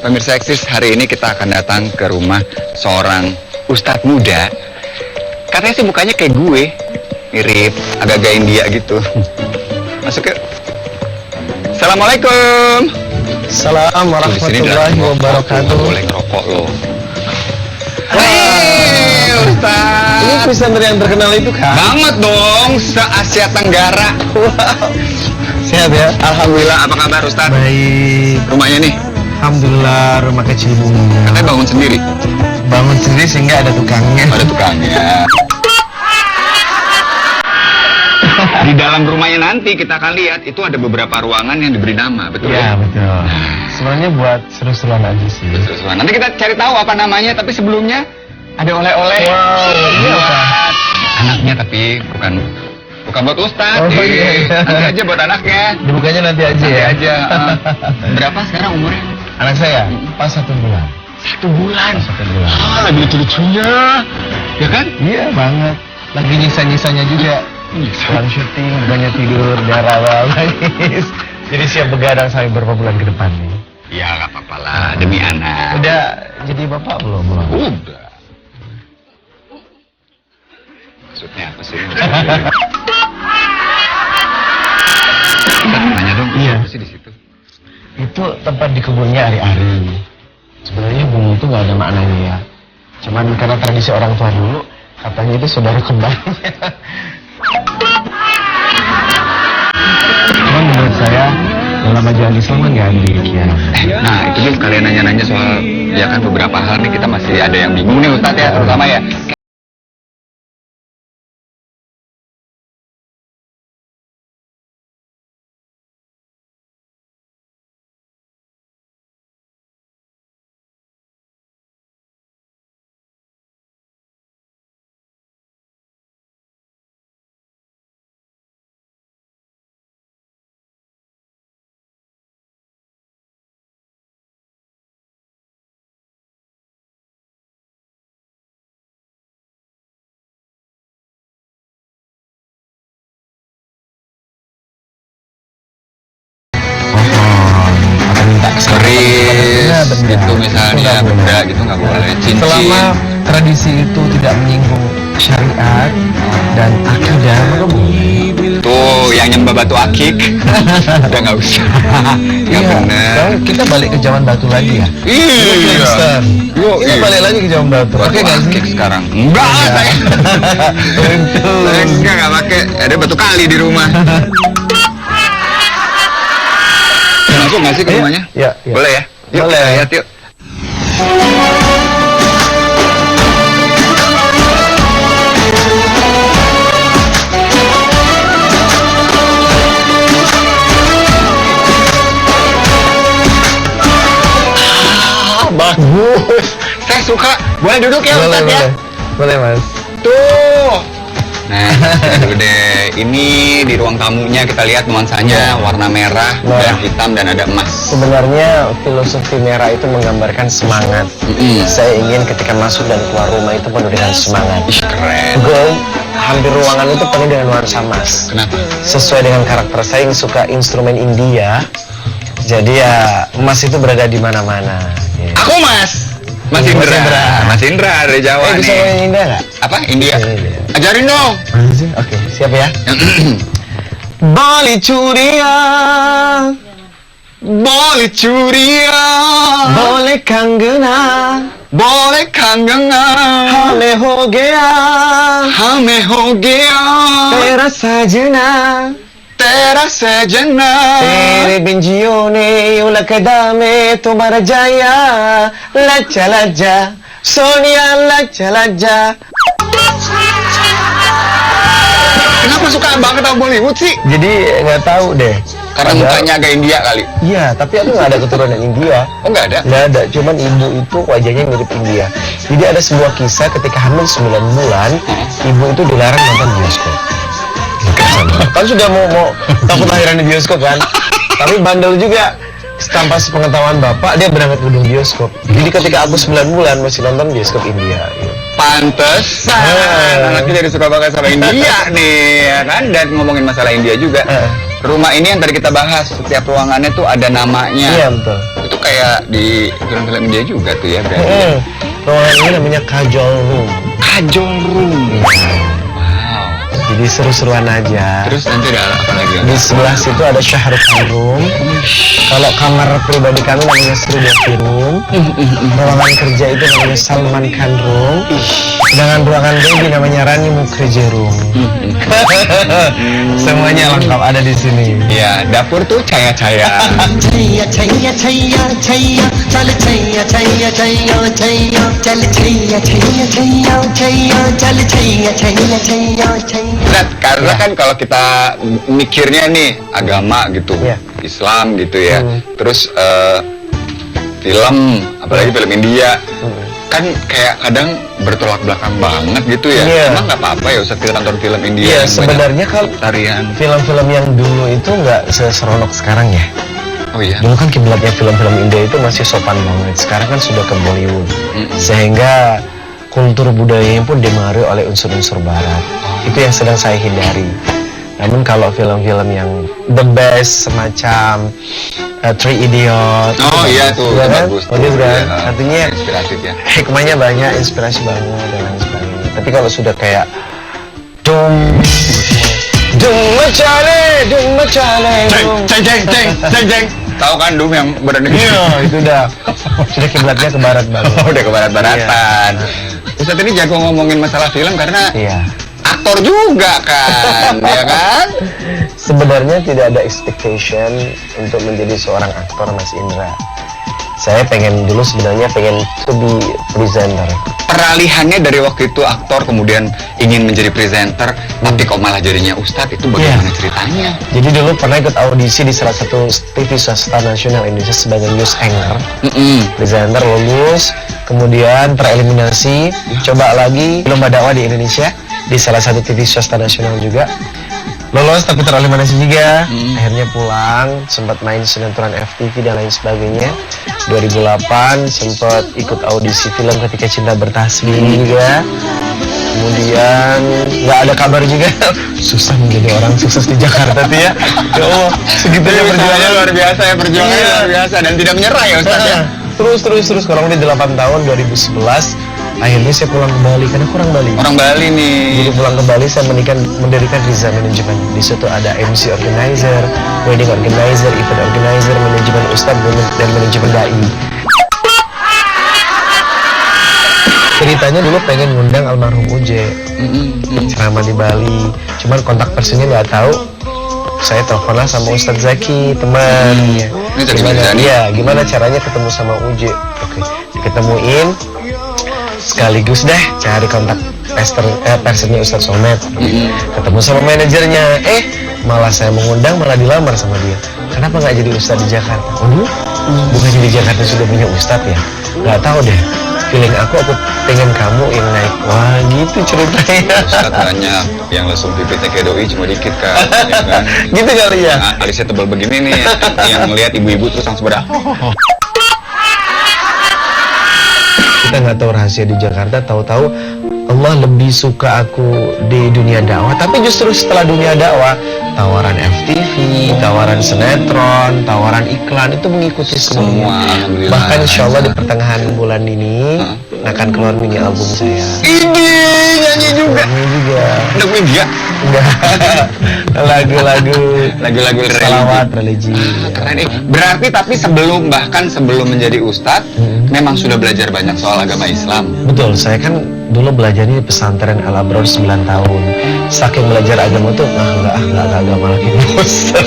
Pemirsa Eksis, hari ini kita akan datang ke rumah seorang ustadz muda. Katanya sih mukanya kayak gue, mirip, agak-agak India gitu. Masuk yuk. Assalamualaikum. Assalamualaikum warahmatullahi wabarakatuh. Boleh ngerokok loh. Hei Ustadz. Ini presenter yang terkenal itu kan? Banget dong, se-Asia Tenggara. Wow. Sehat ya? Alhamdulillah, apa kabar Ustadz? Baik. Rumahnya nih? Alhamdulillah, rumah kecil bumi. Katanya bangun sendiri? Bangun sendiri sehingga ada tukangnya. Ada tukangnya. Di dalam rumahnya nanti kita akan lihat itu ada beberapa ruangan yang diberi nama, betul ya? Iya, betul. Sebenarnya buat seru-seruan aja sih. Seru-seruan. Nanti kita cari tahu apa namanya, tapi sebelumnya ada oleh-oleh. Wow, ini apa? Anaknya tapi bukan buat Ustadz. Oh, iya. Nanti aja buat anaknya. Dibukanya nanti aja Nanti ya? aja. Berapa sekarang umurnya? Anak saya? Pas 1 bulan. 1 bulan. Pas 1 bulan. Ah, lagi lucu-lucunya. Ya kan? Iya banget. Lagi nyisa-nyisanya juga. Pulang syuting, bukannya tidur, darah nangis. Jadi siap begadang sampai beberapa bulan ke depan nih. Ya nggak apa-apa lah, demi anak. Udah jadi bapak belum? Udah. Maksudnya apa sih? Kita nanya dong, Iya. apa sih di situ? Itu tempat di kebunnya Ari-Ari. Sebenarnya bumi itu nggak ada maknanya ya. Cuman karena tradisi orang tua dulu, katanya itu saudara kembarnya. Cuman menurut saya dalam ajaran Islam kan nggak ada demikian. Nah, itu nih kalian nanya-nanya soal ya kan beberapa hal nih kita masih ada yang bingung nih Ustadz ya, terutama ya. Keris gitu misalnya, benda gitu nggak boleh. Cincin. Selama tradisi itu tidak menyinggung syariat dan akidah, maka boleh. Tuh yang nyembah batu akik, udah nggak usah. Nggak bener. Sekarang kita balik ke zaman batu lagi ya. Iya. Kita balik lagi ke zaman batu. Pakai nggak sih sekarang? Enggak, saya. Saya nggak pakai. Ada batu kali di rumah. Masuk nggak sih ke rumahnya? Iya. Boleh ya? Yuk, Boleh. kita lihat yuk. Bagus. Saya suka. Boleh duduk ya Boleh, Ustadz ya? boleh mas. Tuh. Nah, dulu deh. Ini di ruang tamunya kita lihat nuansanya warna merah Nah. dan hitam dan ada emas. Sebenarnya filosofi merah itu menggambarkan semangat. Saya ingin ketika masuk dan keluar rumah itu penuh dengan semangat. Ih, keren. Gold, hampir ruangan itu penuh dengan nuansa emas. Kenapa? Sesuai dengan karakter saya yang suka instrumen India. Jadi ya emas itu berada di mana-mana. Gitu. Aku Mas. Mas Indra. Mas Indra dari Jawa Bisa nih. main India nggak? Apa? India. India. Ajarin dong. Oke, siap ya. Bali curia, Boleh curia, boleh kanggena, boleh kangengan, hame ho gaya, hame ho gaya, tera sajna, tera sejana. तेरे बिंजियों ने यूं लकदा में तुम्हारा जाया लज्जा लज्जा सोनिया लज्जा लज्जा. Kenapa suka banget sama Bollywood sih? Jadi nggak tahu deh. Karena mukanya agak India kali. Iya, tapi aku nggak ada keturunan India. Oh nggak ada? Nggak ada, cuman ibu itu wajahnya mirip India. Jadi ada sebuah kisah ketika hamil 9 bulan, ibu itu dilarang nonton bioskop. Kan sudah mau takut lahiran di bioskop kan? Tapi bandel juga. Tanpa sepengetahuan bapak, dia berangkat ke gedung bioskop. Jadi ketika aku 9 bulan masih nonton bioskop India. Pantesan anaknya jadi suka banget sama India nih, ya kan? Dan ngomongin masalah India juga. Rumah ini yang tadi kita bahas, setiap ruangannya tuh ada namanya. Iya betul. Itu kayak di film-film India juga tuh ya berarti. Ya? Ruangan ini namanya Kajol Room. Kajol Room. Wow. Jadi seru-seruan aja. Terus nanti ada apa lagi? Di sebelah situ ada Shahrukh Khan Room. Kalau kamar pribadi kami namanya Sridevi Room. Ruangan kerja itu namanya Salman Khan Room. Sedangkan ruangan baby namanya Rani Mukherjee Room. Semuanya lengkap ada di sini. Ya, dapur tuh caya-caya. Chaiyya छैया छैया छैया चल छैया छैया छैया छैया चल छैया छैया छैया छैया चल छैया छैया छैया Chaiyya Nah, karena kan kalau kita mikirnya nih agama gitu, Iya. Islam gitu ya, terus film, apalagi film India, kan kayak kadang bertolak belakang banget gitu ya. Iya. Emang nggak apa-apa ya Ustaz kita nonton film India? Iya, yang sebenarnya banyak kalau tarian. film-film yang dulu itu nggak seseronok sekarang ya. Oh iya. Dulu kan kiblatnya film-film India itu masih sopan banget. Sekarang kan sudah ke Bollywood. Sehingga kultur budayanya pun dipengaruhi oleh unsur-unsur barat. Itu yang sedang saya hindari. Namun kalau film-film yang the best semacam Three Idiots. Oh iya tuh, ya kan? bagus. Bagus tuh. kan? Ya, Artinya inspiratif ya. hikmahnya banyak, inspirasi banyak dan lain sebagainya. Tapi kalau sudah kayak dum macale, Ceng. Tahu kan Dum yang badannya gede? iya itu udah sudah kiblatnya ke barat banget. Oh, udah ke barat-baratan. Ustaz ini jago ngomongin masalah film karena Iya. aktor juga kan, ya kan? Sebenarnya tidak ada expectation untuk menjadi seorang aktor, Mas Indra. Saya dulu sebenarnya pengen to be presenter. Peralihannya dari waktu itu aktor kemudian ingin menjadi presenter, tapi kok malah jadinya Ustadz, itu bagaimana ceritanya? Jadi dulu pernah ikut audisi di salah satu TV swasta nasional Indonesia sebagai news anchor. Presenter lulus, kemudian tereliminasi, coba lagi lomba dakwah di Indonesia di salah satu TV swasta nasional juga. Lolos tapi tereliminasi juga. Akhirnya pulang, sempat main sinetron FTV dan lain sebagainya. 2008 sempat ikut audisi film Ketika Cinta Bertasbih juga. Kemudian nggak ada kabar juga. Susah menjadi orang sukses di Jakarta tuh ya. Ya Allah, segitunya perjuangan luar biasa ya, perjuangannya Iya. luar biasa dan tidak menyerah ya Ustadz ya. Terus kurang lebih 8 tahun. 2011 akhirnya saya pulang ke Bali karena kurang Bali. Orang Bali nih. Jadi pulang ke Bali saya mendirikan Riza Management. Di situ ada MC organizer, wedding organizer, event organizer, manajemen ustadz dan manajemen dai. Ceritanya dulu pengen ngundang almarhum Uje ceramah di Bali. Cuman kontak personnya nggak tahu. Saya teleponlah sama Ustadz Zaki, teman. Ini Zaki Mirzani? Gimana caranya ketemu sama Uje? Oke, diketemuin. Sekaligus deh cari kontak personnya Ustadz Somad. Ketemu sama manajernya. Malah saya mengundang malah dilamar sama dia. Kenapa nggak jadi Ustadz di Jakarta? Bukannya di Jakarta sudah punya Ustadz ya? Nggak tahu deh. Feeling aku pengen kamu yang naik. Wah gitu ceritanya. Ustadz banyak yang langsung pipitnya kayak doi cuma dikit kan, ya kan? Gitu kali ya. Nah, alisnya tebal begini nih, yang ngelihat ibu-ibu terus langsung pada Kita nggak tahu rahasia di Jakarta, tahu-tahu Allah lebih suka aku di dunia dakwah. Tapi justru setelah dunia dakwah, tawaran FTV, tawaran sinetron, tawaran iklan itu mengikuti semua. Alhamdulillah. Bahkan insya Allah di pertengahan bulan ini akan keluar mini album saya. ini nyanyi juga. Ini juga. Anak media. Enggak. Lagu-lagu salawat religi. Keren nih. Berarti tapi bahkan sebelum menjadi ustadz, memang sudah belajar banyak soal agama Islam. Betul, saya kan dulu belajarnya di pesantren Al Abror 9 tahun. Saking belajar agama tuh, enggak agama lagi. Bosan.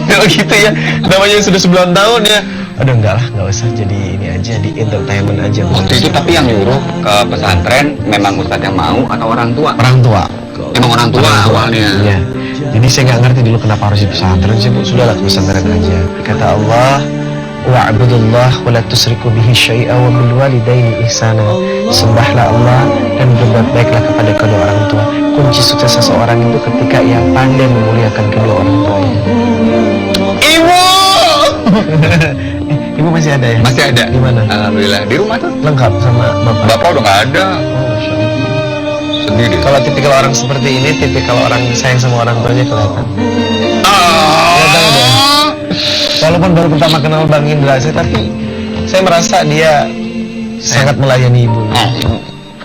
Kalau gitu ya, namanya sudah 9 tahun ya. Aduh enggak usah jadi ini aja, di entertainment aja. Waktu itu tapi yang nyuruh ke pesantren memang ustadz yang mau atau orang tua? Orang tua. Emang orang tua awalnya. Iya. Jadi saya nggak ngerti dulu kenapa harus di pesantren sih, Bu. Sudahlah ke pesantren aja. Kata Allah, wa'budullah wa la tusriku bihi syai'a wa bil walidaini ihsana. Sembahlah Allah dan berbuat baiklah kepada kedua orang tua. Kunci sukses seseorang itu ketika ia pandai memuliakan kedua orang tuanya. Ibu! Ibu masih ada ya? Masih ada. Di mana? Alhamdulillah. Di rumah tuh. Lengkap sama bapak. Bapak udah nggak ada. Sedih deh. Kalau tipikal orang seperti ini, tipikal orang sayang sama orang tuanya kelihatan. Ah. Walaupun baru pertama kenal Bang Indra, tapi saya merasa dia sangat melayani ibu.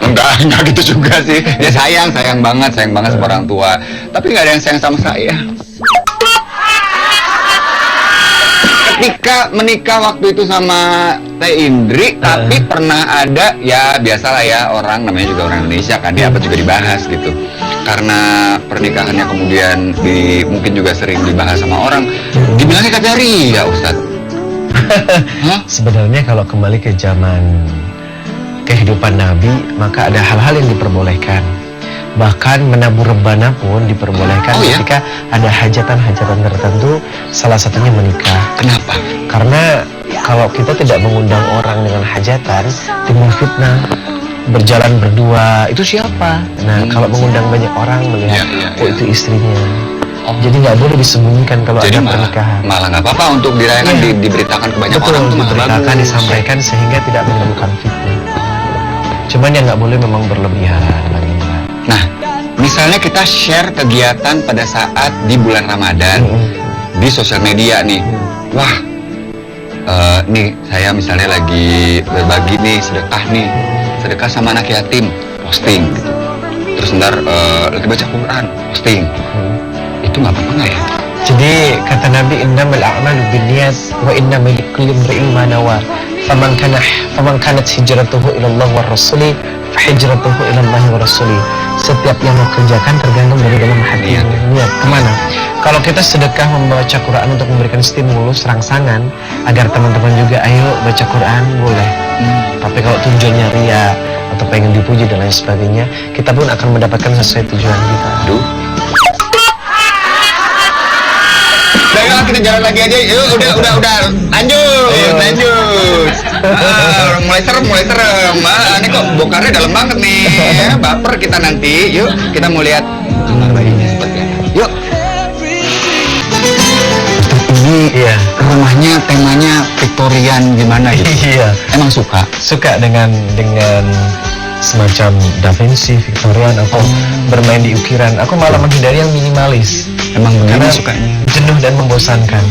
Enggak gitu juga sih. Dia sayang banget sama orang tua. Tapi nggak ada yang sayang sama saya. Ketika menikah waktu itu sama Teh Indri, tapi pernah ada, ya biasalah ya, orang namanya juga orang Indonesia kan, dia apa juga dibahas gitu. Karena pernikahannya kemudian mungkin juga sering dibahas sama orang, dibilangnya kagak ria, Ustadz. Sebenarnya kalau kembali ke zaman kehidupan Nabi, maka ada hal-hal yang diperbolehkan. Bahkan menabur rebana pun diperbolehkan ketika ada hajatan-hajatan tertentu, salah satunya menikah. Kenapa? Karena kalau kita tidak mengundang orang dengan hajatan, timbul fitnah. Berjalan berdua, itu siapa? Nah, kalau mengundang banyak orang melihat, itu istrinya. Jadi nggak boleh disembunyikan kalau ada pernikahan. Malah nggak apa-apa untuk dirayakan, diberitakan ke banyak orang. Betul, diberitakan, disampaikan sehingga tidak menimbulkan fitnah. Cuman yang nggak boleh memang berlebihan. Nah, misalnya kita share kegiatan pada saat di bulan Ramadan di sosial media nih. Wah, nih saya misalnya lagi berbagi nih, sedekah sama anak yatim, posting gitu. Terus ntar lagi baca Quran, posting. Itu nggak apa-apa nggak ya? Jadi kata Nabi, innamal a'malu binniyat wa innamal likulli imri'in ma nawa. Faman kanat hijratuhu ila Allah wa rasuli, fa hijratuhu ila Allah wa rasuli. Setiap yang mau kerjakan tergantung dari dalam hati. Niat kemana? Kalau kita sedekah membaca Quran untuk memberikan stimulus, rangsangan agar teman-teman juga ayo baca Quran, boleh. Tapi kalau tujuannya ria atau pengen dipuji dan lain sebagainya, kita pun akan mendapatkan sesuai tujuan kita. Aduh. Udah, kita jalan lagi aja. Yuk, udah. Lanjut. Mulai serem. Ini kok bokarnya dalam banget nih. Baper kita nanti. Yuk, kita mau lihat kamar bayinya seperti apa. Yuk. Ini rumahnya temanya Victorian gimana gitu. Iya. Emang suka dengan semacam Da Vinci, Victorian, atau bermain di ukiran. Aku malah menghindari yang minimalis. Emang karena sukanya jenuh dan membosankan.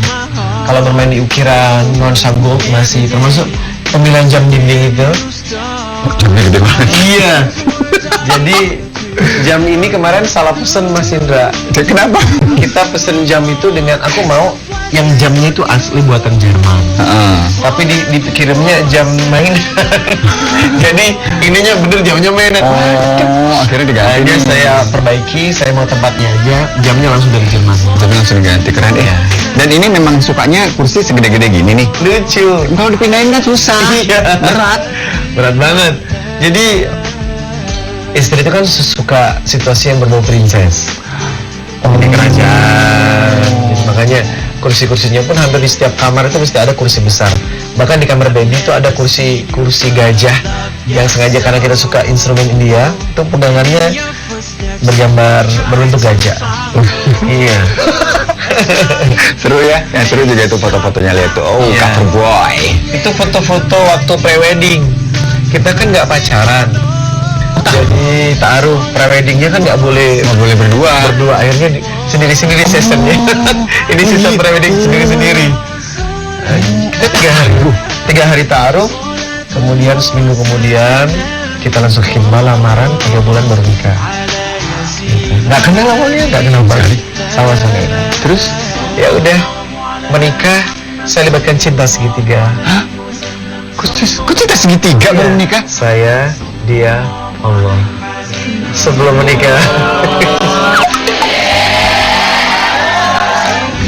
Kalau bermain di ukiran, nuansa gold masih termasuk pemilihan jam dinding itu. Jamnya gede banget. Iya. Jadi jam ini kemarin salah pesen Mas Indra. Kenapa? Kita pesen jam itu dengan aku mau yang jamnya itu asli buatan Jerman. Tapi dikirimnya jam mainan. Jadi ininya bener jamnya mainan. Akhirnya diganti. Akhirnya saya perbaiki, saya mau tempatnya aja, jamnya langsung dari Jerman. Jamnya langsung diganti, keren ya. Dan ini memang sukanya kursi segede-gede gini nih. Lucu. Kalau dipindahin kan susah. Iya. Berat banget. Jadi istri itu kan suka situasi yang berbau princess. Di kerajaan. Jadi makanya kursi-kursinya pun hampir di setiap kamar itu mesti ada kursi besar. Bahkan di kamar baby itu ada kursi gajah yang sengaja karena kita suka instrumen India, itu pegangannya berbentuk gajah. Iya. Seru ya? Yang seru juga itu foto-fotonya, lihat tuh. Cover boy. Itu foto-foto waktu pre-wedding. Kita kan nggak pacaran. Jadi taruh pre-weddingnya kan nggak boleh berdua, akhirnya sendiri-sendiri sessionnya. Ini sistem pre-wedding sendiri-sendiri. Kita 3 hari taruh, kemudian seminggu kemudian kita langsung khidbah lamaran, 3 bulan baru nikah. Nggak kenal awalnya, nggak kenal banget, sama-sama. Terus ya udah menikah, saya libatkan cinta segitiga. Hah? Kok cinta segitiga baru menikah? Saya, dia, Allah. Sebelum menikah.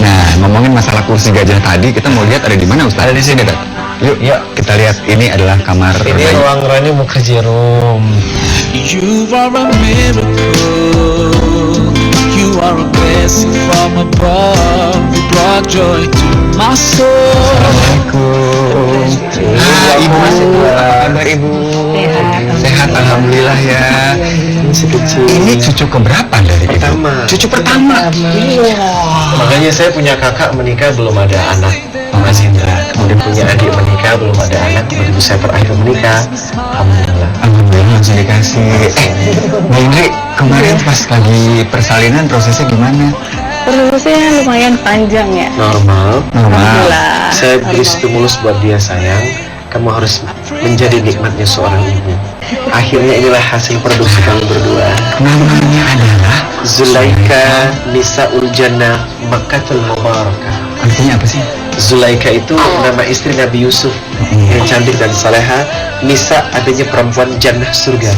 Nah, ngomongin masalah kursi gajah tadi, kita mau lihat ada di mana, Ustaz? Ada di sini, Dad. Yuk, kita lihat. Ini adalah kamar Ini bayi. ruang Rani Mukhajirum. You are a miracle. You are a blessing from above. You brought joy to my soul. Assalamualaikum. Ibu, apa kabar Ibu? Sehat, alhamdulillah ya. Masih kecil. Ini cucu keberapa dari Ibu? Pertama. Cucu pertama. Makanya saya punya kakak menikah belum ada anak, Mas Indra. Kemudian punya adik menikah belum ada anak. Begitu saya terakhir menikah, alhamdulillah. Alhamdulillah langsung dikasih. Mbak Indri, kemarin pas lagi persalinan prosesnya gimana? Prosesnya lumayan panjang ya. Normal. Alhamdulillah. Saya beri stimulus buat dia, sayang. Kamu harus menjadi nikmatnya seorang ibu. Akhirnya inilah hasil produksi kami berdua. Namanya adalah Zulaika Nisaul Jannah Makkatul Mubarakah. artinya apa sih? Zulaika itu nama istri Nabi Yusuf yang cantik dan saleha. Nisa adanya perempuan jannah surga,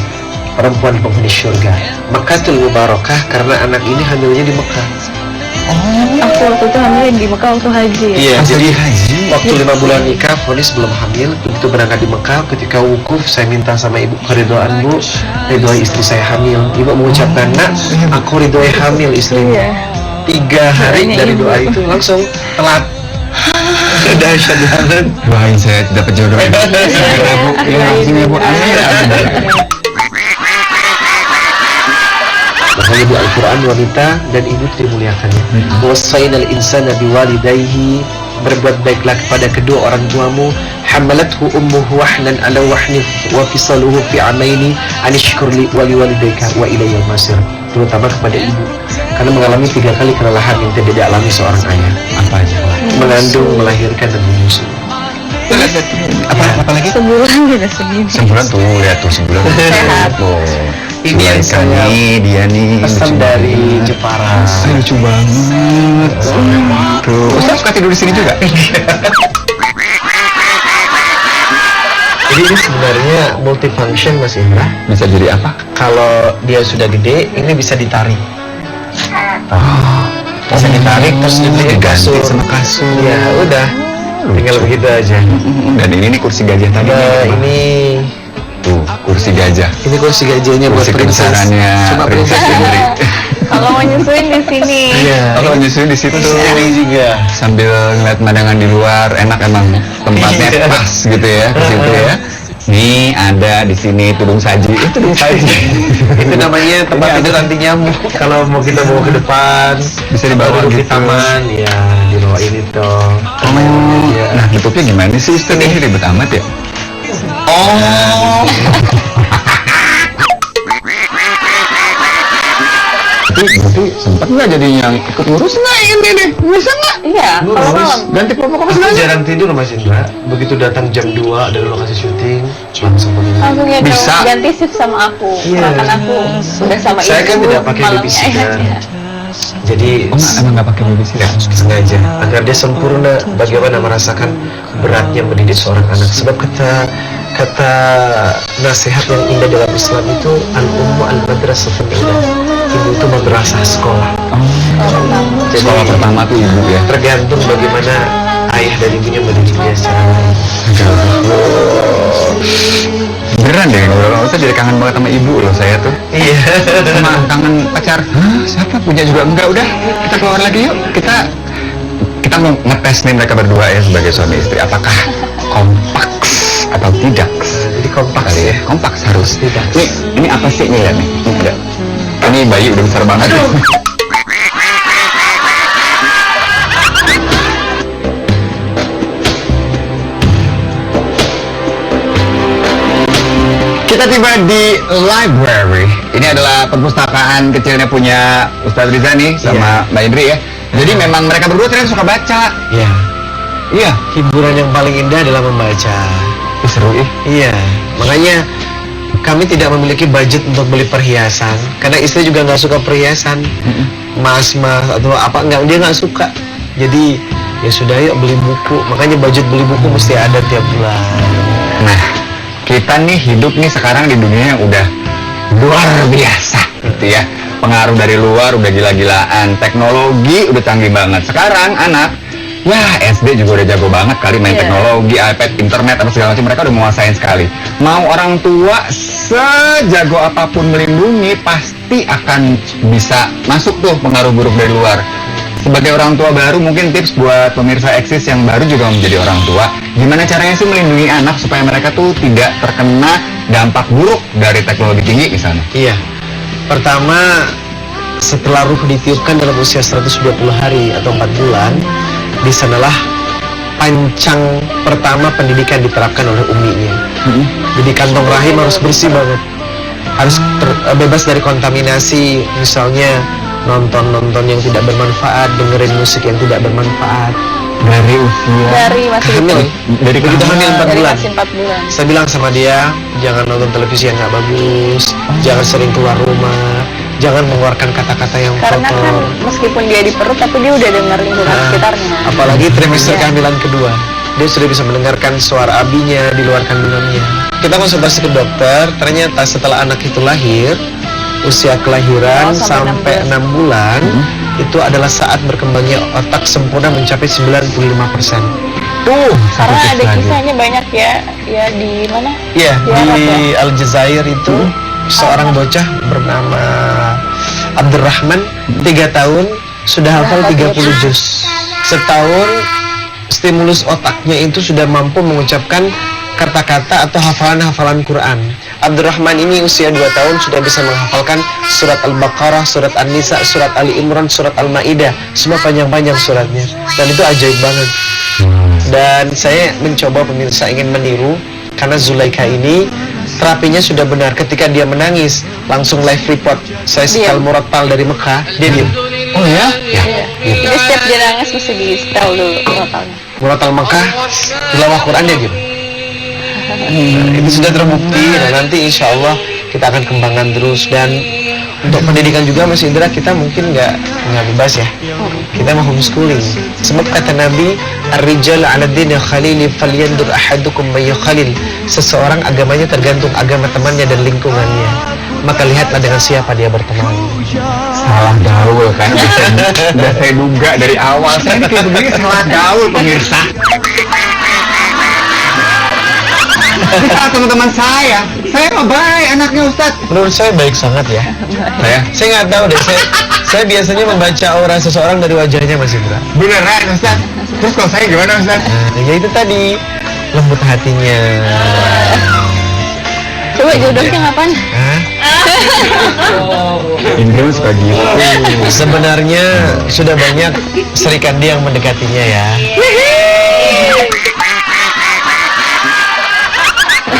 perempuan penghuni surga. Makkatul Mubarakah karena anak ini hamilnya di Mekah. Aku waktu itu hamil di Mekah waktu haji. Iya, Pas jadi lagi haji. waktu 5 bulan nikah, vonis belum hamil. Begitu berangkat di Mekah, ketika wukuf, saya minta sama ibu keridhaan, Bu, ridhoi istri saya hamil. Ibu mengucapkan, nak, aku ridhoi hamil istrimu. Iya. 3 hari dari doa itu langsung telat. Dahsyat banget. Doain saya dapat jodoh. Ya, Bu. Ya, langsung ya, Bu. Amin. Makanya di Al-Quran wanita dan ibu dimuliakannya. Wassainal insana biwalidayhi, berbuat baiklah kepada kedua orang tuamu. Hamalathu ummuhu wahnan ala wahnin wa fisaluhu fi amaini anishkur li wa liwalidayka wa ilayya al-masir. Terutama kepada ibu, karena mengalami 3 kali kelelahan yang tidak dialami seorang ayah. Apa aja? Mengandung, melahirkan, dan menyusui. Apa lagi? Sebulan udah segini. Sebulan tuh, lihat tuh sebulan. Sehat. Tuh. Ini yang saya dia nih pesan lucu dari banget. Jepara. Lucu banget. Tuh. Ustaz suka tidur di sini juga? Jadi ini sebenarnya multifunction, Mas Indra. Bisa jadi apa? Kalau dia sudah gede, ini bisa ditarik. Bisa ditarik terus dibeliin diganti kasur. sama kasur. Ya udah, tinggal begitu aja. Dan ini nih kursi gajah tadi. Nah, ini Tuh, kursi gajah. kursi gajahnya buat Kursi princess. kebesarannya Cuma Princess princess Indri. Kalau mau nyusuin di sini. Iya. Kalau nyusuin di situ Ini juga. sambil ngeliat pemandangan di luar, enak emang tempatnya Iya. pas gitu ya ke situ ya. Nih ada di sini tudung saji. Tudung saji. Itu namanya tempat tidur anti nyamuk. Kalau mau kita bawa ke depan, Bisa dibawa duduk di gitu. taman, ya dibawa ini toh. Iya. Nah, tutupnya gimana sih? Ustaz? Ini ribet amat ya? Oh. Berarti sempat nggak jadinya ikut ngurus nggak ini nih? Bisa nggak? Iya, kalau malam. Ganti popok apa Aku segala? jarang tidur, Mas Indra. Begitu datang jam 2 dari lokasi syuting, langsung begini. Langsung ya Bisa. ganti shift sama aku. Iya. Makan aku udah sama Saya kan ibu, tidak pakai malamnya babysitter. aja. Jadi Oh, emang nggak pakai babysitter? sengaja agar dia sempurna bagaimana merasakan beratnya mendidik seorang anak. Sebab kata nasihat yang indah dalam Islam itu al-ummu al-madrasatun ula. Ibu itu madrasah sekolah. Jadi Sekolah pertama tuh ibu ya. tergantung bagaimana ayah dan ibunya mendidik dia secara baik. Beneran deh, kalau saya jadi kangen banget sama ibu loh saya tuh. Iya. Sama kangen pacar. Hah, siapa punya juga enggak? Udah, kita keluar lagi yuk. Kita mau ngetes nih mereka berdua ya sebagai suami istri. Apakah kompaks atau tidak? Jadi kompak Kali ya, kompaks harus. Tidak. Ini apa sih nih ya nih? Ini ada. Ini bayi udah besar banget. Kita tiba di library. Ini adalah perpustakaan kecilnya punya Ustadz Riza nih sama Mbak Indri ya. Jadi memang mereka berdua ternyata suka baca. Iya. Iya. Hiburan yang paling indah adalah membaca. Seru ya. Iya, makanya kami tidak memiliki budget untuk beli perhiasan karena istri juga nggak suka perhiasan, mas atau apa dia nggak suka. Jadi ya sudah yuk beli buku. Makanya budget beli buku mesti ada tiap bulan. Nah, kita nih hidup nih sekarang di dunia yang udah luar biasa gitu ya. Pengaruh dari luar udah gila-gilaan, teknologi udah canggih banget. Sekarang anak, wah SD juga udah jago banget kali main Iya. teknologi, iPad, internet, apa segala macam, mereka udah menguasain sekali. Mau orang tua sejago apapun melindungi, pasti akan bisa masuk tuh pengaruh buruk dari luar. Sebagai orang tua baru, mungkin tips buat pemirsa Eksis yang baru juga menjadi orang tua, gimana caranya sih melindungi anak supaya mereka tuh tidak terkena dampak buruk dari teknologi tinggi misalnya? Iya. Pertama, setelah ruh ditiupkan dalam usia 120 hari atau 4 bulan, di sanalah pancang pertama pendidikan diterapkan oleh uminya. Jadi kantong rahim harus bersih banget, harus bebas dari kontaminasi, misalnya nonton yang tidak bermanfaat, dengerin musik yang tidak bermanfaat. Dari usia Dari masih Hamil, dari begitu hamil 4 dari bulan. masih 4 bulan. Saya bilang sama dia, jangan nonton televisi yang nggak bagus, jangan sering keluar rumah, jangan mengeluarkan kata-kata yang Karena kan kotor. meskipun dia di perut tapi dia udah dengar lingkungan Nah, sekitarnya. apalagi trimester Iya. kehamilan kedua, dia sudah bisa mendengarkan suara abinya di luar kandungannya. Kita konsultasi ke dokter, ternyata setelah anak itu lahir, usia kelahiran Oh, sampai sampai 6 bulan, itu adalah saat berkembangnya otak sempurna mencapai 95%. Tuh, Karena satu ada tips lagi. kisahnya banyak ya di mana? Iya, Di Arab di Aljazair itu seorang bocah bernama Abdurrahman, 3 tahun sudah hafal 30 juz. Setahun stimulus otaknya itu sudah mampu mengucapkan kata-kata atau hafalan-hafalan Quran. Abdurrahman ini usia 2 tahun sudah bisa menghafalkan surat Al-Baqarah, surat An-Nisa, surat Ali Imran, surat Al-Maidah, semua panjang-panjang suratnya. Dan itu ajaib banget. Dan saya mencoba pemirsa ingin meniru, karena Zulaikha ini terapinya sudah benar. Ketika dia menangis, langsung live report. Saya setel murattal dari Mekah, dia diam. Oh ya? Iya. Jadi setiap dia nangis mesti di setel dulu totalnya. Murattal Mekah, tilawah Quran dia diam. Nah, itu sudah terbukti, dan nanti insya Allah kita akan kembangkan terus. Dan untuk pendidikan juga Mas Indra, kita mungkin nggak bebas ya, kita mau homeschooling. Sebab kata Nabi, ar-rijal 'ala dini khalili falyandur ahadukum may yukhalil. Seseorang agamanya tergantung agama temannya dan lingkungannya, maka lihatlah dengan siapa dia berteman. Salah gaul kan. Udah saya duga dari awal. Saya ini kayak begini salah gaul pemirsa. Kita teman-teman saya mah baik anaknya Ustadz. Menurut saya baik sangat ya. Saya nggak tahu deh, saya biasanya membaca aura seseorang dari wajahnya Mas Indra. Beneran Ustadz. Terus kalau saya gimana Ustadz? Nah, ya itu tadi, lembut hatinya. Coba jodohnya kapan? Hah? Indra suka gitu. Sebenarnya sudah banyak serikandi yang mendekatinya ya.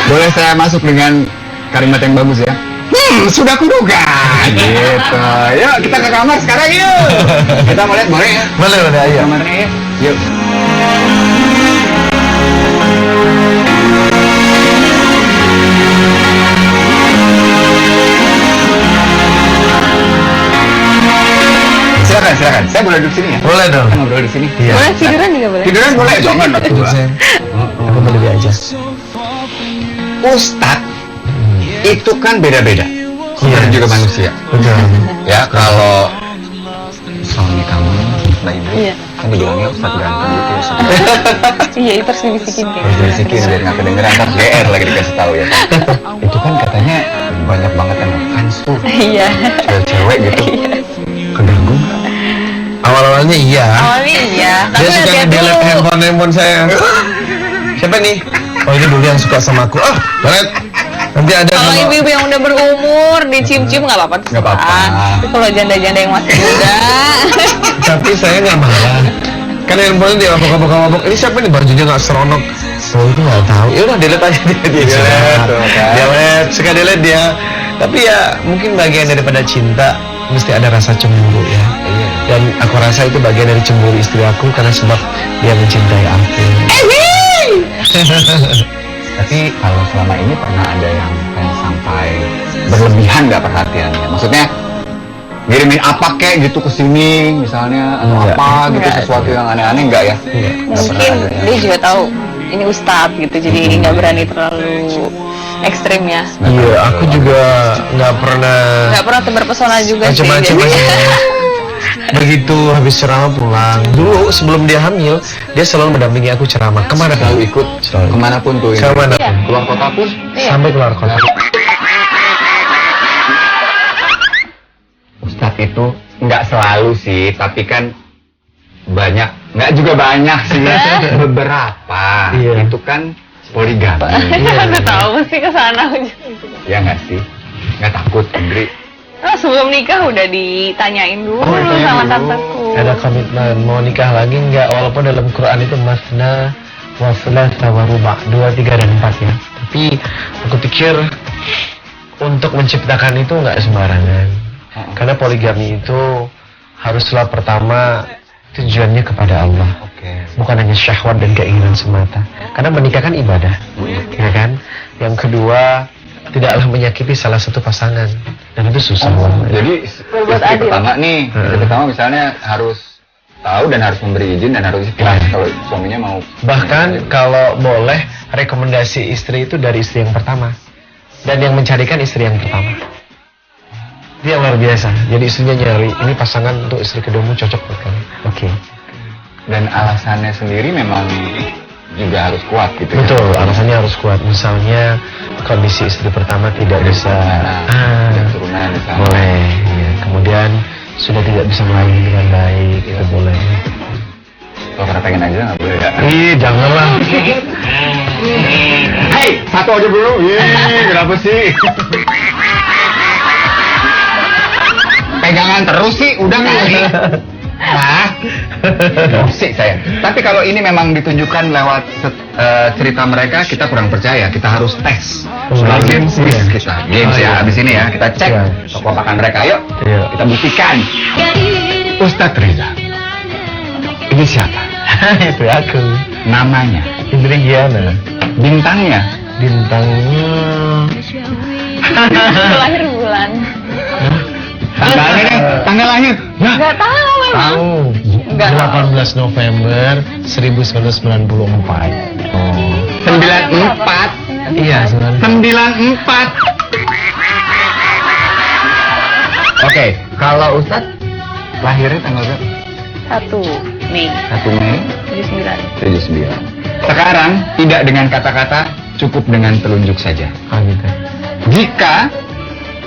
Boleh saya masuk dengan kalimat yang bagus ya? Sudah kuduga. Gitu. Yuk kita ke kamar sekarang yuk. Kita mau lihat boleh ya? Boleh, ayo. Kamarnya ya. Yuk. Silakan. Saya boleh duduk sini ya? Boleh dong. Kita ngobrol di sini. Iya. Boleh tiduran juga boleh. Tiduran boleh? Jangan atuh. Saya, aku boleh dia aja. Ustadz itu kan beda-beda. Seperti juga manusia. Betul. Ya kalau suami kamu, Mbak Ibu, Iya. kan dibilangnya Ustadz ganteng gitu ya. Ustadz. Iya, itu harus dibisikin kayak Harus dibisikin biar nggak kedengeran, ntar GR lagi dikasih tahu ya. Itu kan katanya banyak banget yang fans tuh, Iya. cewek-cewek gitu. Keganggu nggak? Awal-awalnya iya. Awalnya iya, tapi Dia suka lihat nge-delete dulu. handphone saya. Siapa nih? Oh, ini dulu yang suka sama aku. Oh, banget. Nanti ada Kalau kalau ibu-ibu yang udah berumur dicium-cium nggak apa-apa. Nggak apa-apa. Tapi kalau janda-janda yang masih muda, tapi saya nggak marah. Kan handphone dia mabok-mabok. Ini siapa nih, bajunya nggak seronok? Oh, itu nggak tahu. Ya udah delete aja dia. Delete, tuh kan. Delete, suka delete dia. Tapi ya mungkin bagian daripada cinta mesti ada rasa cemburu ya. Iya. Dan aku rasa itu bagian dari cemburu istri aku karena sebab dia mencintai aku. Tapi kalau selama ini pernah ada yang kayak sampai berlebihan nggak perhatiannya? Maksudnya ngirimin apa kek gitu ke sini misalnya atau Enggak. apa gitu Enggak. sesuatu yang aneh-aneh nggak ya? Enggak. Nggak pernah mungkin ada ya? dia juga tahu ini ustadz gitu, jadi nggak berani terlalu ekstrim ya. Iya, aku juga nggak pernah Nggak pernah terpesona juga sih. macam-macam jadi- aja. Begitu habis ceramah pulang. Dulu sebelum dia hamil, dia selalu mendampingi aku ceramah. Kemana Selalu kau? ikut Selalu. kemanapun tuh ini. Kemana Iya. pun. Keluar kota pun. Iya. Sampai keluar kota. Ustadz itu nggak selalu sih, tapi kan banyak, nggak juga banyak sih, beberapa Iya. itu kan poligami, Udah tahu sih ke sana. ya nggak sih? Nggak takut, Indri? Oh, sebelum nikah udah ditanyain dulu Oh, ditanya sama dulu. tanteku. Ada komitmen mau nikah lagi nggak? Walaupun dalam Quran itu masna wa thulatha wa ruba', 2, 3 dan 4 ya. Tapi aku pikir untuk menciptakan itu nggak sembarangan. Karena poligami itu haruslah pertama tujuannya kepada Allah. Bukan hanya syahwat dan keinginan semata. Karena menikah kan ibadah, ya kan? Yang kedua, tidaklah menyakiti salah satu pasangan, dan itu susah banget. Jadi istri pertama nih, istri pertama misalnya harus tahu dan harus memberi izin dan harus ikhlas kalau suaminya mau. Bahkan kalau boleh, rekomendasi istri itu dari istri yang pertama, dan yang mencarikan istri yang pertama. Dia luar biasa. Jadi istrinya nyari, ini pasangan untuk istri keduamu cocok buat kamu. Oke. Dan alasannya sendiri memang juga harus kuat gitu. Betul, alasannya harus kuat. Misalnya kondisi istri pertama tidak bisa turunan misalnya. boleh, ya. Kemudian sudah tidak bisa melayani dengan baik, itu boleh. Kalau karena pengen aja nggak boleh ya. Ih, janganlah. Hei, satu aja bro. Kenapa sih? Pegangan terus sih, udah kali. Hah? Musik saya. Tapi kalau ini memang ditunjukkan lewat cerita mereka, kita kurang percaya. Kita harus tes. Games ya? Kita games ya. Abis ini ya, kita cek kekompakan mereka. Yuk, kita buktikan. Ustadz Riza, ini siapa? Itu aku. Namanya, Indrigiana. bintangnya, Bintangnya Lahir bulan. tanggalnya deh, tanggal lahir. Nah, Nggak tahu memang. tahu. Enggak. 18 November 1994. 94. Iya, 94. Oke, kalau Ustadz lahirnya tanggal berapa? 1 Mei 1 Mei 79. 79. Sekarang tidak dengan kata-kata, cukup dengan telunjuk saja. gitu. Jika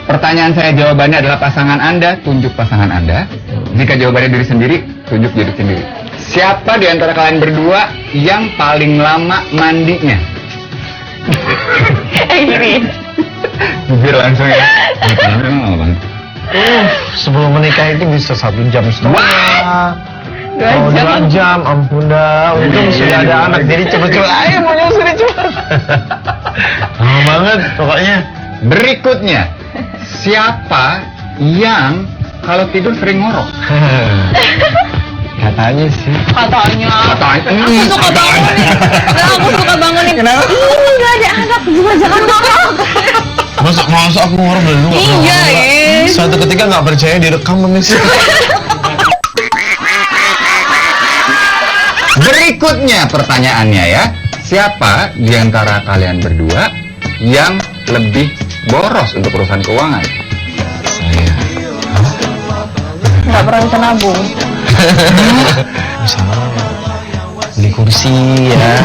pertanyaan saya jawabannya adalah pasangan Anda, tunjuk pasangan Anda. Jika jawabannya diri sendiri, tunjuk diri sendiri. Siapa di antara kalian berdua yang paling lama mandinya? Ini. Jujur langsung ya. Emang lama banget. Sebelum menikah itu bisa 1 jam setengah. Dua jam. 2 jam, ampun dah. Untung sudah ada anak, jadi cepet-cepet. Ayo mau nyusurin cepet. Lama banget pokoknya. Berikutnya, siapa yang kalau tidur sering ngorok? Katanya sih. Katanya. Katanya. Aku suka bangunin. Nah, aku suka bangunin. Kenapa? Ini nggak ada anak, gua jangan ngorok. Masa aku ngorok dari dulu. Iya, Suatu ketika nggak percaya direkam pemirsa. Berikutnya pertanyaannya ya, siapa di antara kalian berdua yang lebih boros untuk urusan keuangan? Saya. Nggak pernah bisa nabung. Misalnya beli kursi ya.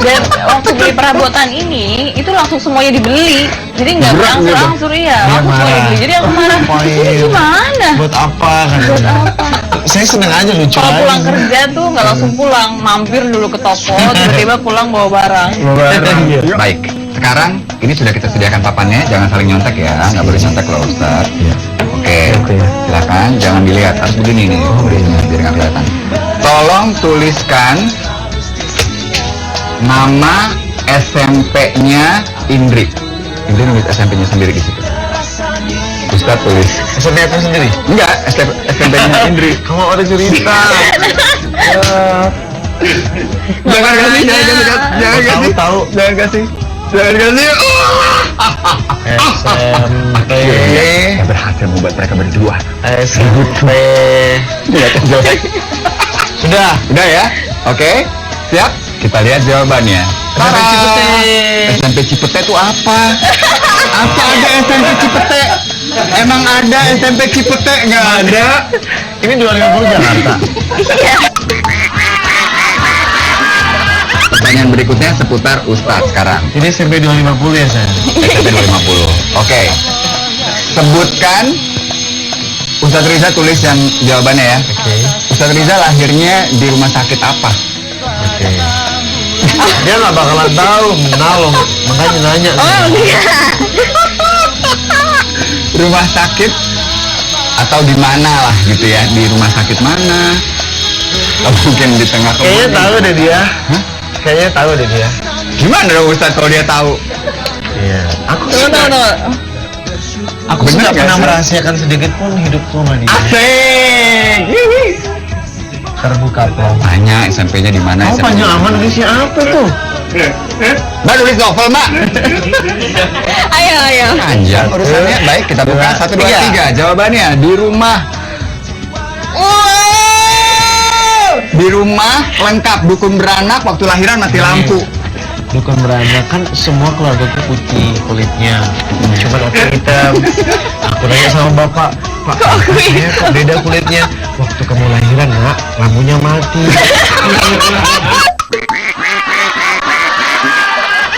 Dan waktu beli perabotan ini, itu langsung semuanya dibeli. Jadi nggak Berat gitu. berangsur-angsur ya. Dia Langsung semuanya marah. dibeli. Jadi aku marah. Ngapain? Ini gimana? Buat apa kan? Buat apa? Saya seneng aja lucu Kalau aja. pulang kerja tuh nggak langsung pulang, mampir dulu ke toko, tiba-tiba pulang bawa barang. Iya. Baik, sekarang ini sudah kita sediakan papannya, jangan saling nyontek ya, nggak boleh nyontek loh Ustaz. Oke, silakan, jangan dilihat, harus begini nih, biar nggak kelihatan. Tolong tuliskan nama SMP-nya Indri. Indri nulis SMP-nya sendiri di situ. Ustaz tulis. SMP aku sendiri. Enggak, SMP-nya Indri. Kamu ada cerita. Jangan kasih, Tahu. jangan kasih. SMP. Saya berhasil membuat mereka berdua. SMP. Sudah. Udah ya? Oke, siap? Kita lihat jawabannya. SMP Cipete. SMP Cipete itu apa? Apa ada SMP Cipete? Emang ada SMP Cipete? Nggak ada. Ini 250 Jakarta. Pertanyaan berikutnya seputar Ustadz sekarang. Ini SMP 250 ya saya. SMP 250. Oke. Sebutkan. Ustadz Riza tulis yang jawabannya ya. Oke. Ustadz Riza lahirnya di rumah sakit apa? Oke. Dia nggak bakalan tahu, menalong, makanya nanya. Oh iya. Rumah sakit atau di mana lah gitu ya, di rumah sakit mana? Atau mungkin di tengah Kayaknya kebun. tahu deh dia. Hah? Kayaknya tahu deh dia. Gimana dong Ustadz kalau dia tahu? Iya. Aku Tunggu. Aku Bener tidak nggak pernah sih? merahasiakan sedikit pun hidupku sama dia. Asik. Terbuka plong. Tanya SMP-nya di mana? Kamu panjang aman nulisnya apa tuh? Mbak nulis novel, Mbak. Ayo. Panjang urusannya. Baik, kita buka 1, 2, 3. Jawabannya di rumah. Di rumah lengkap dukun beranak, waktu lahiran mati lampu. Dukun beranak kan semua keluargaku putih kulitnya, cuman aku hitam. Aku nanya sama bapak, Pak, saya kok beda kulitnya? Waktu kamu lahiran nak, lampunya mati.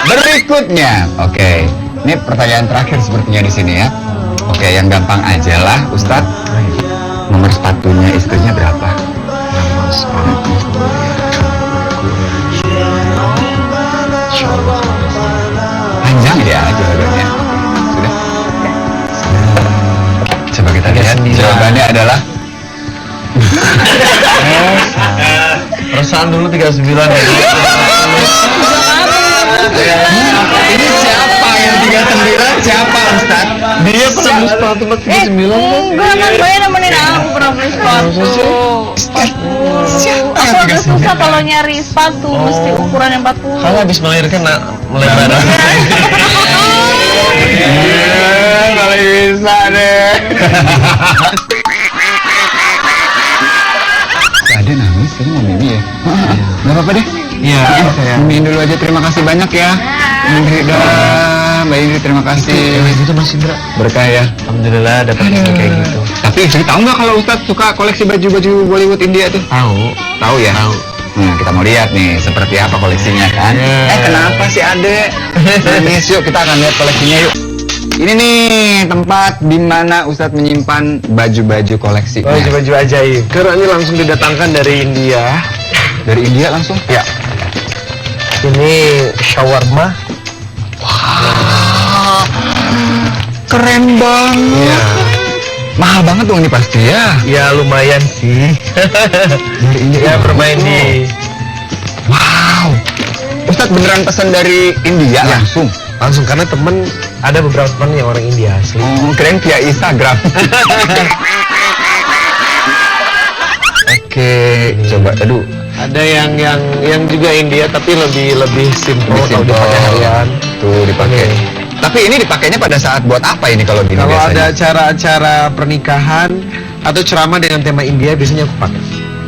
Berikutnya, oke. Ini pertanyaan terakhir sepertinya di sini ya. Oke, yang gampang aja lah, Ustadz. Nomor sepatunya istrinya berapa? Nomor sepatu. Insyaallah. Panjang ya jawabannya. Sudah. Coba kita lihat. Jawabannya adalah Perasaan dulu 39 ya. ini siapa yang 39? Siapa Ustadz? Dia pernah beli sepatu 39 kan? Enggak kan gue nemenin aku pernah beli sepatu. Siapa Aku yang agak 39? susah kalau nyari sepatu, mesti ukuran yang 40. Kalau habis melahirkan nak melebar. Kalau bisa deh. Ada nangis, ini mau mimi ya? Gak apa-apa deh. Iya, saya. Mimiin dulu aja, terima kasih banyak ya. Indri dah, Mbak Indri terima kasih. Itu Mas Indra. Berkah ya. Alhamdulillah dapat istri kayak gitu. Tapi Istri tahu nggak kalau Ustadz suka koleksi baju-baju Bollywood India tuh? Tahu. Tahu ya? Tahu. Nah, kita mau lihat nih seperti apa koleksinya kan? Iya. Kenapa sih Ade? Nangis yuk, kita akan lihat koleksinya yuk. Ini nih tempat di mana Ustadz menyimpan baju-baju koleksi. Baju-baju ajaib. Karena ini langsung didatangkan dari India. Dari India langsung? Ya. Ini shawarma. Keren banget. Iya. Mahal banget dong ini pasti ya. Ya lumayan sih. Dari India Ya bermain di. Wow. Ustadz beneran pesan dari India Ya. langsung? Langsung karena temen ada beberapa temen yang orang India asli. Keren via Instagram. Oke, coba aduh. Ada yang juga India tapi lebih simple Lebih kalau simple. dipakai harian. Tuh dipakai. Oke. Tapi ini dipakainya pada saat buat apa ini kalau gini Kalau ada biasanya? acara-acara pernikahan atau ceramah dengan tema India biasanya aku pakai.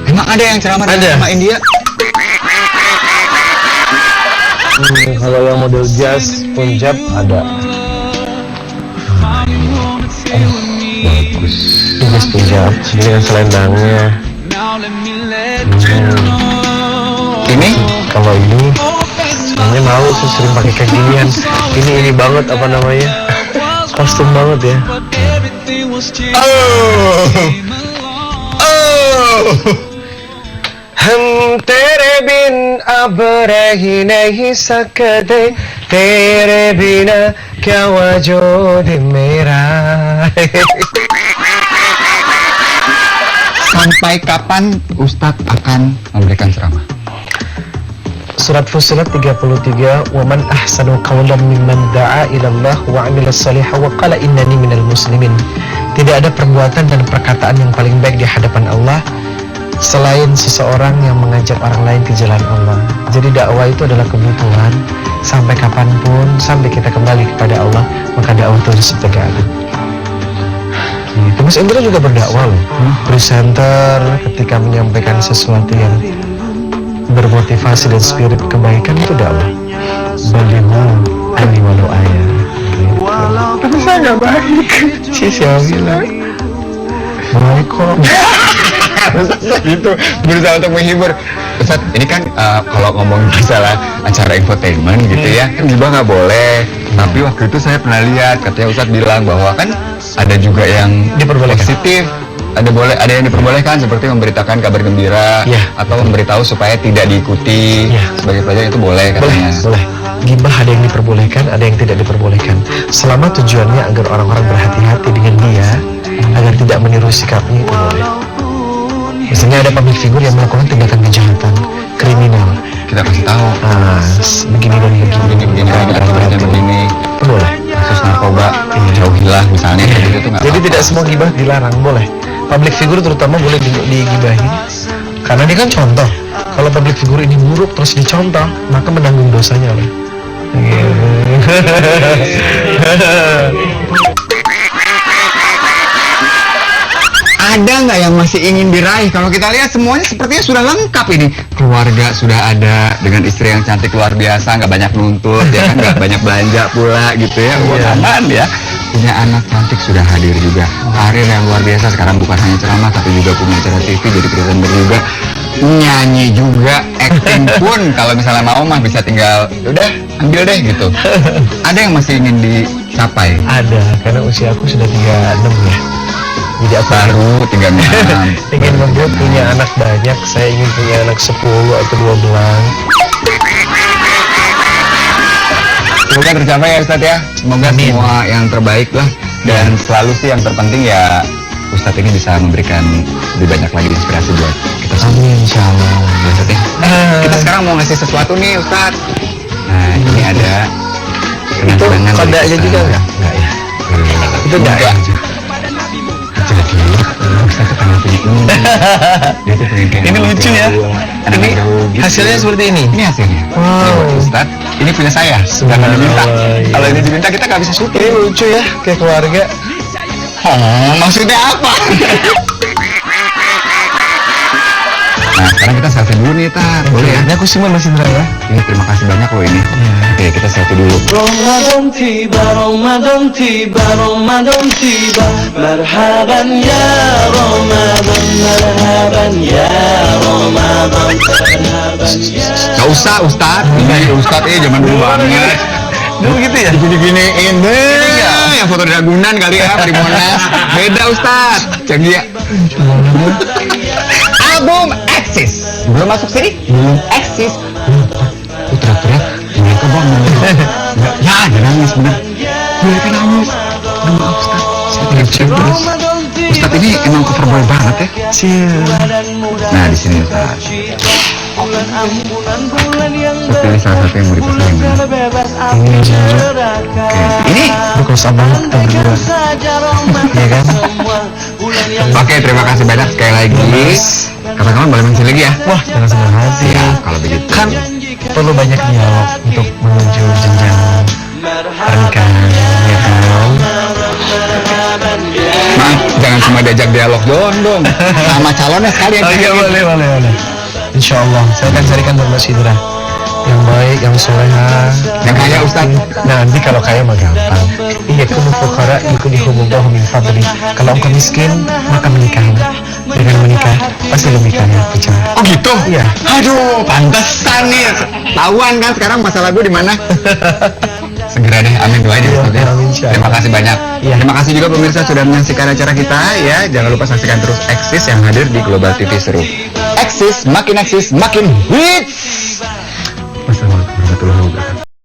Emang ada yang ceramah dengan Ada. sama India? Kalau yang model jazz Punjab ada. Bagus. Jazz Punjab dengan selendangnya. Ini Kalau ini sebenarnya mau sih sering pakai kayak ginian. Ini banget apa namanya? Kostum banget ya. हम तेरे बिन अब रह ही नहीं सकते तेरे बिना क्या वजूद मेरा. sampai kapan Ustadz akan memberikan ceramah? Surat Fussilat 33, "Wa man ahsanu qawlan mimman da'a ila Allah wa 'amila shalihan wa qala innani minal muslimin." Tidak ada perbuatan dan perkataan yang paling baik di hadapan Allah selain seseorang yang mengajak orang lain ke jalan Allah. Jadi dakwah itu adalah kebutuhan sampai kapanpun, sampai kita kembali kepada Allah, maka dakwah itu harus ditegakkan. Gitu. Mas Indra juga berdakwah loh, presenter ketika menyampaikan sesuatu yang bermotivasi dan spirit kebaikan itu dakwah. Balihu ani walau ayah. Tapi saya nggak baik. Siapa bilang? Baik kok. Itu berusaha untuk menghibur. Ustaz, ini kan kalau ngomong masalah acara infotainment gitu ya, kan juga nggak boleh. Tapi waktu itu saya pernah lihat, katanya Ustaz bilang bahwa kan ada juga yang Diperbolehkan. positif, ada yang diperbolehkan seperti memberitakan kabar gembira Ya. atau memberitahu supaya tidak diikuti Ya. sebagai pelajar itu boleh Boleh, katanya. boleh. Gibah ada yang diperbolehkan, ada yang tidak diperbolehkan. Selama tujuannya agar orang-orang berhati-hati dengan dia, agar tidak meniru sikapnya itu boleh. Misalnya ada public figure yang melakukan tindakan kejahatan, kriminal. Kita kasih tahu Begini dan begini. begini Hati-hati. begini Itu boleh. kasus narkoba narkoba, jauhilah misalnya kayak gitu tuh nggak Jadi apa-apa. tidak semua gibah dilarang, boleh. Public figure terutama boleh digibahin. Karena dia kan contoh. Kalau public figure ini buruk terus dicontoh, maka menanggung dosanya oleh. Ada nggak yang masih ingin diraih? Kalau kita lihat semuanya sepertinya sudah lengkap ini. Keluarga sudah ada dengan istri yang cantik luar biasa, nggak banyak nuntut, ya kan, nggak banyak belanja pula gitu ya, uang aman ya. Punya anak cantik sudah hadir juga. Karir yang luar biasa sekarang bukan hanya ceramah tapi juga punya acara TV, jadi presenter juga, nyanyi juga, acting pun kalau misalnya mau mah bisa tinggal, udah ambil deh gitu. Ada yang masih ingin dicapai? Ada, karena usia aku sudah 36 ya. Jadi aku Baru 36. ingin membuat punya anak banyak. Saya ingin punya anak 10 atau 12. Semoga tercapai ya Ustadz ya. Semoga Amin. semua yang terbaik lah. Dan selalu sih yang terpenting ya Ustadz ini bisa memberikan lebih banyak lagi inspirasi buat kita semua. Amin, insya Allah. Ya, Ustadz ya. Kita sekarang mau ngasih sesuatu nih Ustadz. Nah ini ada Itu kenang-kenangan dari kodanya kita. juga nggak? Nggak ya. Itu nggak ya? Jadi Ustadz tuh pengen punya ini. Dia tuh pengen kayak Ini anak lucu ya. gaul, anak Ini gaul gitu. hasilnya seperti ini. Ini hasilnya. Wow. Ini buat Ustadz. Ini punya saya. Jangan diminta. Subhanallah, Kalau iya. ini diminta kita nggak bisa Ini syuting. lucu ya, kayak keluarga. Oh, maksudnya apa? Nah, sekarang kita selfie dulu nih, Tar. Boleh ya? Ini aku simpan Mas Indra ya. Ini terima kasih banyak loh ini. Oke, kita selfie dulu. رمضان تيبا رمضان تيبا رمضان تيبا مرحبا يا رمضان مرحبا يا رمضان مرحبا يا Gak usah, Ustadz. Ini Ustadz zaman dulu banget. Dulu gitu ya? Gini-giniin deh. Yang foto di Ragunan kali ya, di Monas. Beda, Ustadz. Yang dia. Album Exis. Belum masuk sini? Belum. Exis. Teriak-teriak. Mereka bang. Ya, dia nangis bener. Mereka nangis. Aduh, maaf, Ustadz. Saya teriak-teriak terus. Ustadz ini emang cover boy banget ya. Nah, di sini Ustadz. Terus pilih salah satu yang mau dipasang yang mana? Oke. Ini Berkosa banget kita berdua. Iya kan? Oke, terima kasih banyak sekali lagi. Kapan-kapan boleh main lagi ya. Wah, jangan senang hati. Ya, kalau begitu. Kan perlu banyak dialog untuk menuju jenjang pernikahan, ya kan? Maaf, jangan cuma diajak dialog doang dong. Sama calonnya sekalian. Oh iya, boleh. Insya Allah, saya akan carikan buat Mas Indra yang baik, yang soleha, Yang kaya, Ustaz. Nah, nanti kalau kaya mah gampang. Iya, kunu fukara, yukudihumullahu min fadli. Kalau engkau miskin, maka menikahlah. Dengan menikah, pasti logikanya pecah. Oh gitu? Iya. Aduh, pantesan nih. Tahuan kan sekarang masalah gue di mana? Segera deh, amin doain ya Iya, Ustaz ya. amin, insya Allah. Terima kasih banyak. Iya. Terima kasih juga pemirsa sudah menyaksikan acara kita ya. Jangan lupa saksikan terus Exis yang hadir di Global TV Seru. Exis, makin hits. Wassalamualaikum warahmatullahi wabarakatuh.